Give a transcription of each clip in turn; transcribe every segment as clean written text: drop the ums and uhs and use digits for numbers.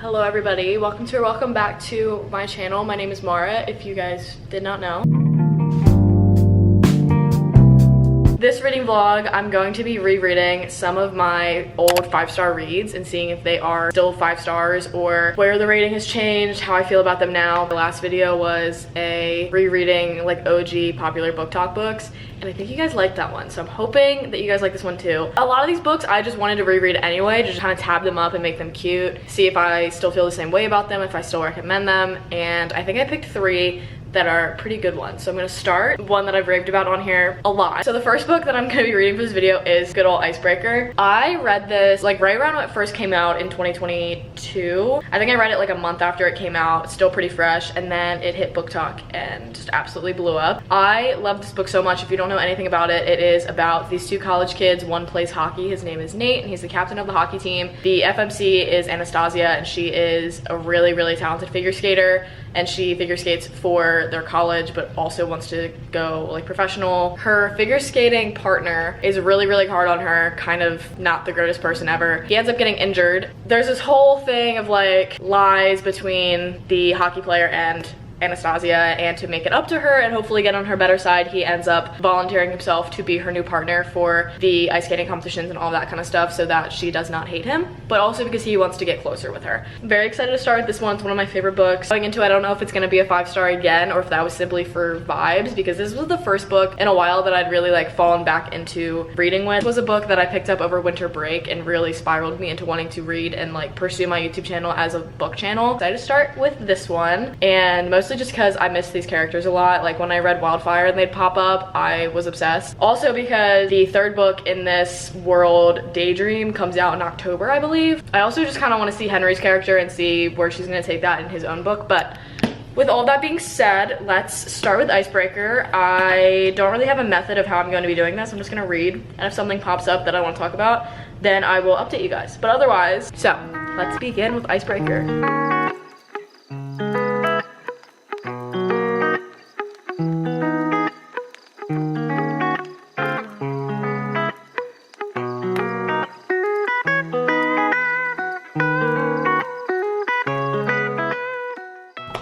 Hello everybody, welcome back to my channel. My name is Mara, if you guys did not know. This reading vlog, I'm going to be rereading some of my old 5-star reads and seeing if they are still 5 stars or where the rating has changed, how I feel about them now. The last video was a rereading like OG popular book talk books, and I think you guys liked that one, so I'm hoping that you guys like this one too. A lot of these books I just wanted to reread anyway, just kind of tab them up and make them cute, see if I still feel the same way about them, if I still recommend them, and I think I picked 3 that are pretty good ones. So I'm gonna start one that I've raved about on here a lot. So the first book that I'm gonna be reading for this video is good old Icebreaker. I read this like right around when it first came out in 2022. I think I read it like a month after it came out, still pretty fresh, and then it hit Book Talk and just absolutely blew up. I love this book so much. If you don't know anything about it, it is about these 2 college kids. One plays hockey, his name is Nate, and he's the captain of the hockey team. The FMC is Anastasia, and she is a really, really talented figure skater, and she figure skates for their college but also wants to go like professional. Her figure skating partner is really, really hard on her, kind of not the greatest person ever. He ends up getting injured. There's this whole thing of like lies between the hockey player and Anastasia, and to make it up to her and hopefully get on her better side, he ends up volunteering himself to be her new partner for the ice skating competitions and all that kind of stuff so that she does not hate him, but also because he wants to get closer with her. I'm very excited to start with this one. It's one of my favorite books. Going into it, I don't know if it's going to be a 5-star again or if that was simply for vibes, because this was the first book in a while that I'd really like fallen back into reading with. It was a book that I picked up over winter break and really spiraled me into wanting to read and like pursue my YouTube channel as a book channel. So I just start with this one, and mostly just because I miss these characters a lot. Like when I read Wildfire and they'd pop up, I was obsessed. Also because the 3rd book in this world, Daydream, comes out in October, I believe. I also just kind of want to see Henry's character and see where she's going to take that in his own book. But with all that being said, let's start with Icebreaker. I don't really have a method of how I'm going to be doing this. I'm just going to read, and if something pops up that I want to talk about, then I will update you guys. But otherwise, so let's begin with Icebreaker.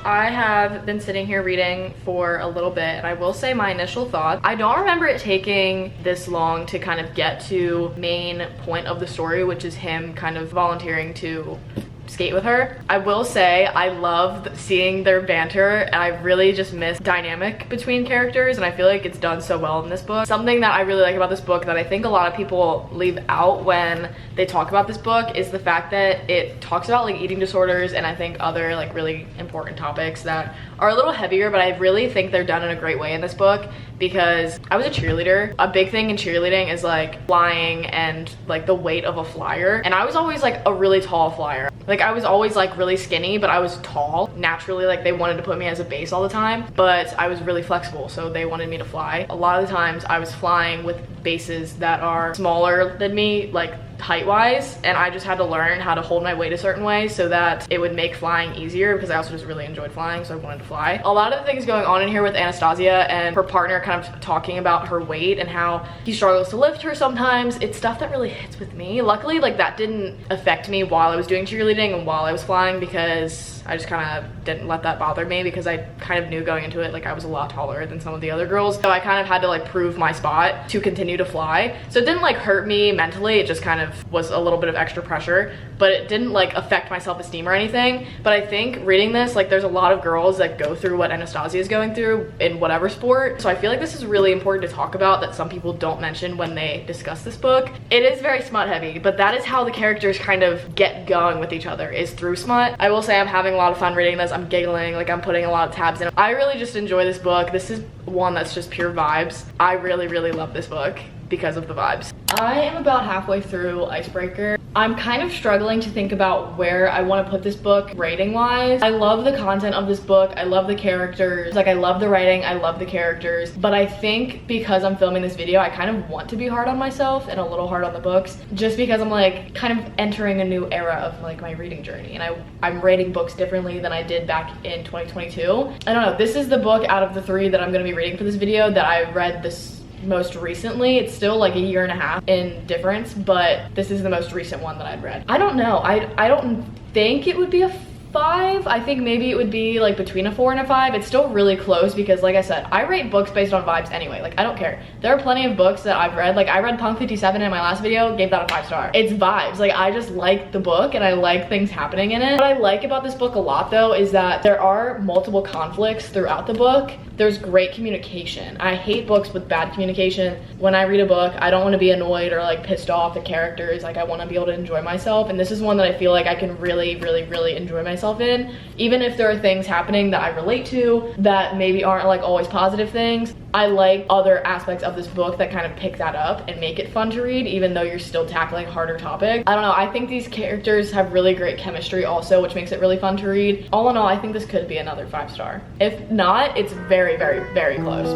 I have been sitting here reading for a little bit, and I will say my initial thoughts, I don't remember it taking this long to kind of get to main point of the story, which is him kind of volunteering to skate with her. I will say I loved seeing their banter, and I really just miss dynamic between characters, and I feel like it's done so well in this book. Something that I really like about this book that I think a lot of people leave out when they talk about this book is the fact that it talks about like eating disorders and I think other like really important topics that are a little heavier, but I really think they're done in a great way in this book, because I was a cheerleader. A big thing in cheerleading is like flying and like the weight of a flyer, and I was always like a really tall flyer. Like I was always like really skinny, but I was tall. Naturally, like they wanted to put me as a base all the time, but I was really flexible, so they wanted me to fly. A lot of the times I was flying with bases that are smaller than me, like height-wise, and I just had to learn how to hold my weight a certain way so that it would make flying easier, because I also just really enjoyed flying, so I wanted to fly. A lot of the things going on in here with Anastasia and her partner kind of talking about her weight and how he struggles to lift her sometimes, it's stuff that really hits with me. Luckily, like that didn't affect me while I was doing cheerleading and while I was flying, because I just kind of didn't let that bother me, because I kind of knew going into it like I was a lot taller than some of the other girls, so I kind of had to like prove my spot to continue to fly. So it didn't like hurt me mentally, it just kind of was a little bit of extra pressure, but it didn't like affect my self-esteem or anything. But I think reading this, like there's a lot of girls that go through what Anastasia is going through in whatever sport, so I feel like this is really important to talk about that some people don't mention when they discuss this book. It is very smut heavy, but that is how the characters kind of get going with each other, is through smut. I will say I'm having a lot of fun reading this. I'm giggling, like I'm putting a lot of tabs in. I really just enjoy this book. This is one that's just pure vibes. I really, really love this book because of the vibes. I am about halfway through Icebreaker. I'm kind of struggling to think about where I want to put this book rating wise. I love the content of this book. I love the characters. Like I love the writing. I love the characters. But I think because I'm filming this video, I kind of want to be hard on myself and a little hard on the books, just because I'm like kind of entering a new era of like my reading journey, and I'm rating books differently than I did back in 2022. I don't know. This is the book out of the 3 that I'm going to be reading for this video that I read this most recently. It's still like a year and a half in difference, but this is the most recent one that I've read. I don't know. I don't think it would be a 5. I think maybe it would be like between a 4 and a 5. It's still really close because, like I said, I rate books based on vibes anyway. Like, I don't care. There are plenty of books that I've read. Like, I read Punk 57 in my last video, gave that a 5 star. It's vibes. Like, I just like the book and I like things happening in it. What I like about this book a lot though is that there are multiple conflicts throughout the book. There's great communication. I hate books with bad communication. When I read a book, I don't want to be annoyed or like pissed off at characters. Like, I want to be able to enjoy myself, and this is one that I feel like I can really enjoy myself in, even if there are things happening that I relate to that maybe aren't like always positive things. I like other aspects of this book that kind of pick that up and make it fun to read, even though you're still tackling harder topics. I don't know, I think these characters have really great chemistry also, which makes it really fun to read. All in all, I think this could be another 5 star. If not, it's very close.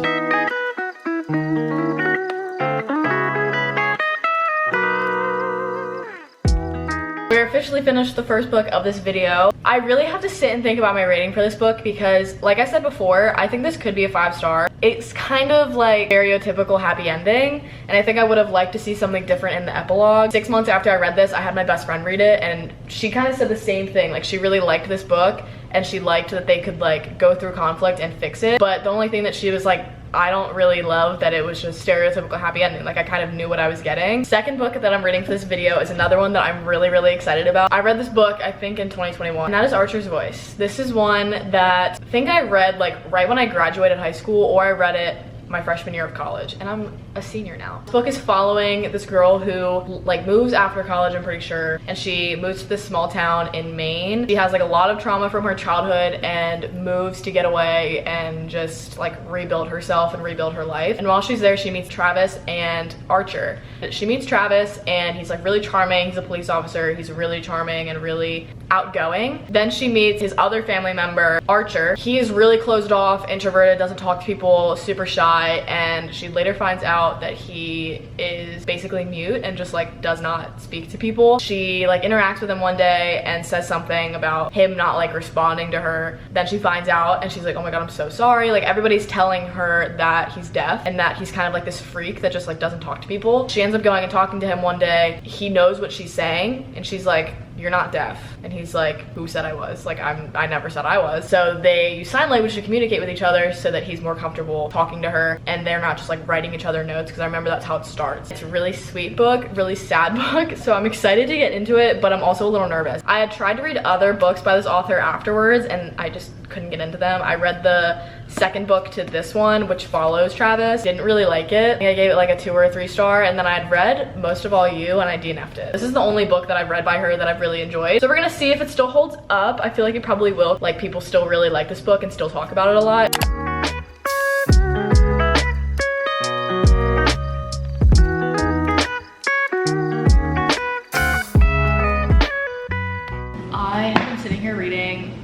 We're officially finished the first book of this video. I really have to sit and think about my rating for this book because, like I said before, I think this could be a 5 star. It's kind of like stereotypical happy ending, and I think I would have liked to see something different in the epilogue. 6 months after I read this, I had my best friend read it, and she kind of said the same thing. Like, she really liked this book, and she liked that they could like go through conflict and fix it. But the only thing that she was like, I don't really love that it was just stereotypical happy ending. Like, I kind of knew what I was getting. Second book that I'm reading for this video is another one that I'm really excited about. I read this book, I think in 2021, and that is Archer's Voice. This is one that I think I read like right when I graduated high school, or I read it my freshman year of college, and I'm a senior now. This book is following this girl who like moves after college, I'm pretty sure, and she moves to this small town in Maine. She has like a lot of trauma from her childhood and moves to get away and just like rebuild herself and rebuild her life. And while she's there, she meets Travis and Archer. She meets Travis and he's like really charming. He's a police officer. He's really charming and really outgoing. Then she meets his other family member, Archer. He is really closed off, introverted, doesn't talk to people, super shy, and she later finds out that he is basically mute and just like does not speak to people. She like interacts with him one day and says something about him not like responding to her. Then she finds out and she's like, oh my god, I'm so sorry. Like, everybody's telling her that he's deaf and that he's kind of like this freak that just like doesn't talk to people. She ends up going and talking to him one day. He knows what she's saying and she's like, you're not deaf. And he's like, who said I was? Like, I never said I was. So they use sign language to communicate with each other so that he's more comfortable talking to her and they're not just like writing each other notes, because I remember that's how it starts. It's a really sweet book, really sad book, so I'm excited to get into it, but I'm also a little nervous. I had tried to read other books by this author afterwards and I just couldn't get into them. I read the second book to this one, which follows Travis. Didn't really like it. I gave it like a 2 or a 3 star, and then I had read Most of All You and I DNF'd it. This is the only book that I've read by her that I've really enjoyed. So we're gonna see if it still holds up. I feel like it probably will. Like, people still really like this book and still talk about it a lot.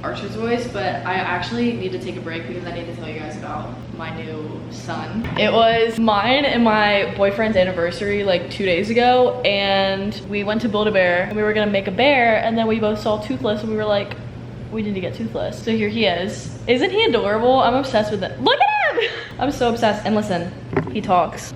Archer's Voice, but I actually need to take a break because I need to tell you guys about my new son. It was mine and my boyfriend's anniversary like 2 days ago, and we went to Build-A-Bear and we were gonna make a bear, and then we both saw Toothless and we were like, we need to get Toothless. So here he is. Isn't he adorable? I'm obsessed with it. Look at him! I'm so obsessed. And listen, he talks.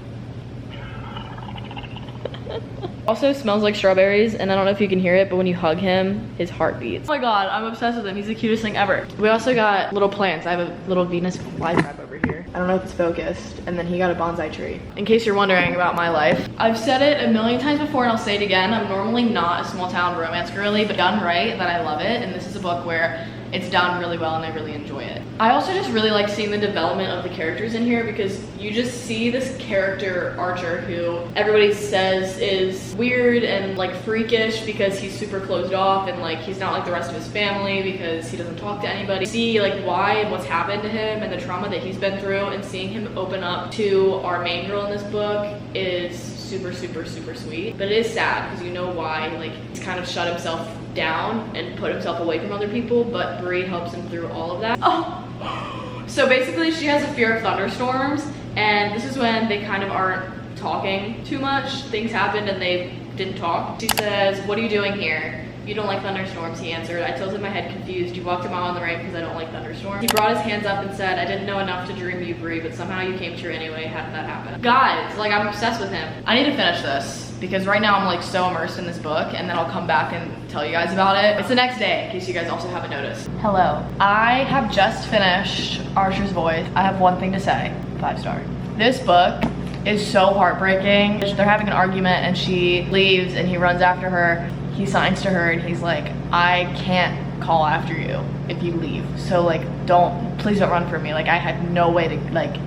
Also smells like strawberries, and I don't know if you can hear it, but when you hug him, his heart beats. Oh my god, I'm obsessed with him. He's the cutest thing ever. We also got little plants. I have a little Venus flytrap over here. I don't know if it's focused. And then he got a bonsai tree. In case you're wondering about my life. I've said it a million times before and I'll say it again. I'm normally not a small town romance girly, but done right, that I love it. And this is a book where it's done really well and I really enjoy it. I also just really like seeing the development of the characters in here, because you just see this character, Archer, who everybody says is weird and like freakish because he's super closed off and like he's not like the rest of his family because he doesn't talk to anybody. See like why and what's happened to him and the trauma that he's been through, and seeing him open up to our main girl in this book is super sweet. But it is sad because you know why. Like, he's kind of shut himself down and put himself away from other people, but Bree helps him through all of that. Oh, so basically she has a fear of thunderstorms, and this is when they kind of aren't talking too much. Things happened and they didn't talk. She says, what are you doing here? You don't like thunderstorms, he answered. I tilted my head confused. You walked a mile in the rain because I don't like thunderstorms. He brought his hands up and said, I didn't know enough to dream you, Bree, but somehow you came true anyway. How did that happen? Guys, like, I'm obsessed with him. I need to finish this because right now I'm like so immersed in this book, and then I'll come back and tell you guys about it. It's the next day, in case you guys also haven't noticed. Hello. I have just finished Archer's Voice. I have one thing to say, 5 star. This book is so heartbreaking. They're having an argument and she leaves and he runs after her. He signs to her and he's like, I can't call after you if you leave. So like, please don't run from me. Like I had no way to like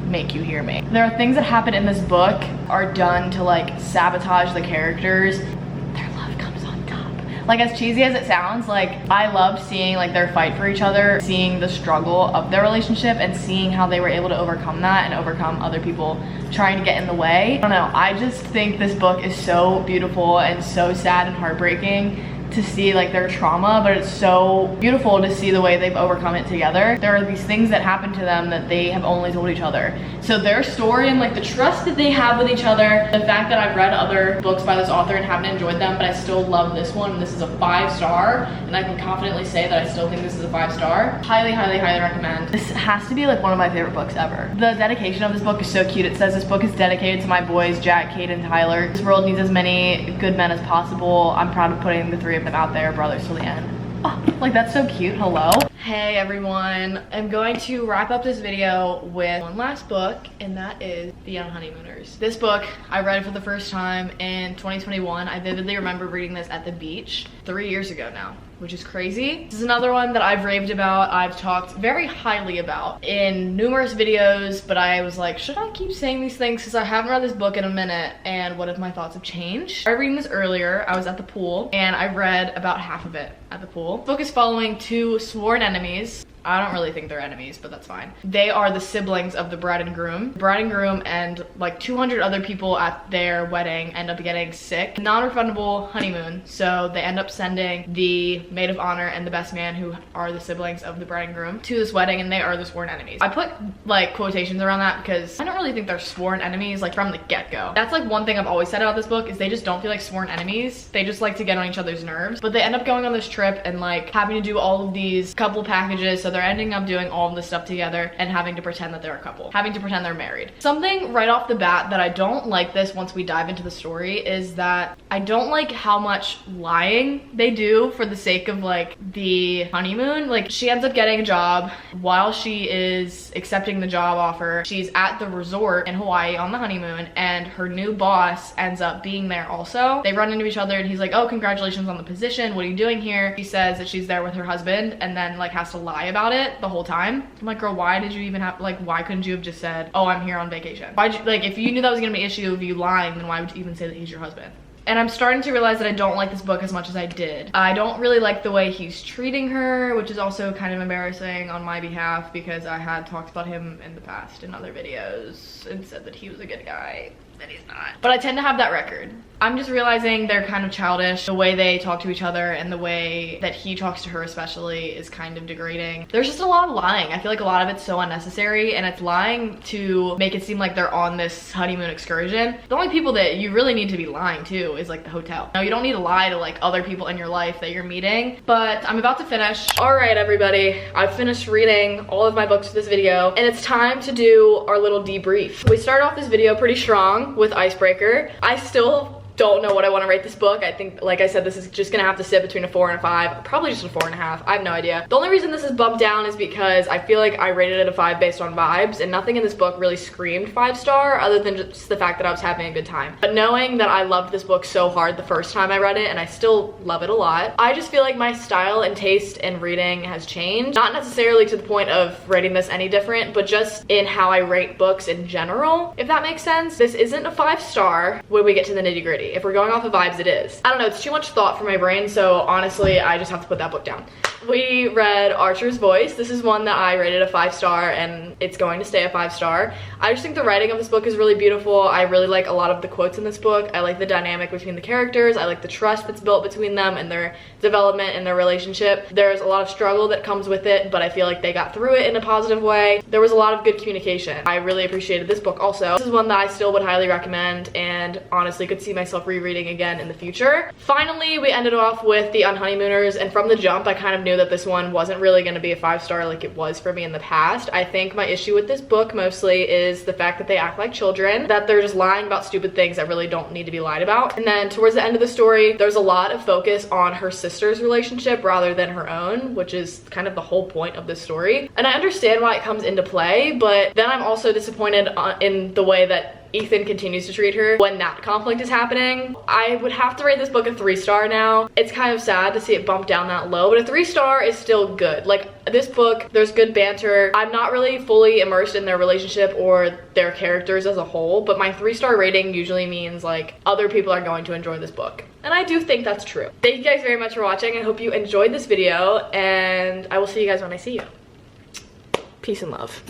make you hear me. There are things that happen in this book are done to like sabotage the characters. Their love comes on top. Like as cheesy as it sounds, like I loved seeing like their fight for each other, seeing the struggle of their relationship and seeing how they were able to overcome that and overcome other people trying to get in the way. I don't know, I just think this book is so beautiful and so sad and heartbreaking to see like their trauma, but it's so beautiful to see the way they've overcome it together. There are these things that happen to them that they have only told each other. So their story and like the trust that they have with each other, the fact that I've read other books by this author and haven't enjoyed them, but I still love this one. This is a 5 star, and I can confidently say that I still think this is a 5 star. Highly, highly, highly recommend. This has to be like one of my favorite books ever. The dedication of this book is so cute. It says this book is dedicated to my boys, Jack, Kate, and Tyler. This world needs as many good men as possible. I'm proud of putting the 3 of them out there, brothers till the end. Oh, like that's so cute. Hello. Hey everyone, I'm going to wrap up this video with one last book, and that is The Young Honeymooners. This book, I read for the first time in 2021. I vividly remember reading this at the beach 3 years ago now, which is crazy. This is another one that I've raved about. I've talked very highly about in numerous videos, but I was like, should I keep saying these things because I haven't read this book in a minute, and what if my thoughts have changed? I was reading this earlier. I was at the pool and I read about half of it at the pool. The book is following 2 sworn enemies. I don't really think they're enemies, but that's fine. They are the siblings of the bride and groom. The bride and groom and like 200 other people at their wedding end up getting sick. Non-refundable honeymoon. So they end up sending the maid of honor and the best man, who are the siblings of the bride and groom, to this wedding, and they are the sworn enemies. I put like quotations around that because I don't really think they're sworn enemies like from the get-go. That's like one thing I've always said about this book is they just don't feel like sworn enemies. They just like to get on each other's nerves. But they end up going on this trip and like having to do all of these couple packages. So they're ending up doing all of this stuff together and having to pretend that they're a couple, having to pretend they're married. Something right off the bat that I don't like this once we dive into the story is that I don't like how much lying they do for the sake of like the honeymoon. Like she ends up getting a job. While she is accepting the job offer, she's at the resort in Hawaii on the honeymoon, and her new boss ends up being there also. They run into each other and he's like, oh, congratulations on the position. What are you doing here? She says that she's there with her husband and then like has to lie about it the whole time. I'm like, girl, why did you even have, like, why couldn't you have just said, oh, I'm here on vacation? Why'd you, like, if you knew that was gonna be an issue of you lying, then why would you even say that he's your husband? And I'm starting to realize that I don't like this book as much as I did. I don't really like the way he's treating her, which is also kind of embarrassing on my behalf because I had talked about him in the past in other videos and said that he was a good guy. And he's not. But I tend to have that record. I'm just realizing they're kind of childish. The way they talk to each other and the way that he talks to her especially is kind of degrading. There's just a lot of lying. I feel like a lot of it's so unnecessary, and it's lying to make it seem like they're on this honeymoon excursion. The only people that you really need to be lying to is like the hotel. No, you don't need to lie to like other people in your life that you're meeting. But I'm about to finish. All right, everybody. I've finished reading all of my books for this video, and it's time to do our little debrief. We started off this video pretty strong with Icebreaker. I still don't know what I want to rate this book. I think, like I said, this is just gonna have to sit between a 4 and a 5, probably just a 4.5. I have no idea. The only reason this is bumped down is because I feel like I rated it a 5 based on vibes, and nothing in this book really screamed 5 star other than just the fact that I was having a good time. But knowing that I loved this book so hard the first time I read it, and I still love it a lot, I just feel like my style and taste in reading has changed. Not necessarily to the point of rating this any different, but just in how I rate books in general, if that makes sense. This isn't a 5 star when we get to the nitty-gritty. If we're going off of vibes, it is. I don't know, it's too much thought for my brain, so honestly, I just have to put that book down. We read Archer's Voice. This is one that I rated a 5 star, and it's going to stay a 5 star. I just think the writing of this book is really beautiful. I really like a lot of the quotes in this book. I like the dynamic between the characters. I like the trust that's built between them and their development and their relationship. There's a lot of struggle that comes with it, but I feel like they got through it in a positive way. There was a lot of good communication. I really appreciated this book also. This is one that I still would highly recommend, and honestly could see myself myself rereading again in the future. Finally, we ended off with the Young Honeymooners, and from the jump, I kind of knew that this one wasn't really going to be a 5-star like it was for me in the past. I think my issue with this book mostly is the fact that they act like children, that they're just lying about stupid things that really don't need to be lied about. And then towards the end of the story, there's a lot of focus on her sister's relationship rather than her own, which is kind of the whole point of this story. And I understand why it comes into play, but then I'm also disappointed in the way that Ethan continues to treat her when that conflict is happening. I would have to rate this book a 3-star now. It's kind of sad to see it bump down that low, but a 3-star is still good. Like, this book, there's good banter. I'm not really fully immersed in their relationship or their characters as a whole, but my 3-star rating usually means like other people are going to enjoy this book. And I do think that's true. Thank you guys very much for watching. I hope you enjoyed this video, and I will see you guys when I see you. Peace and love.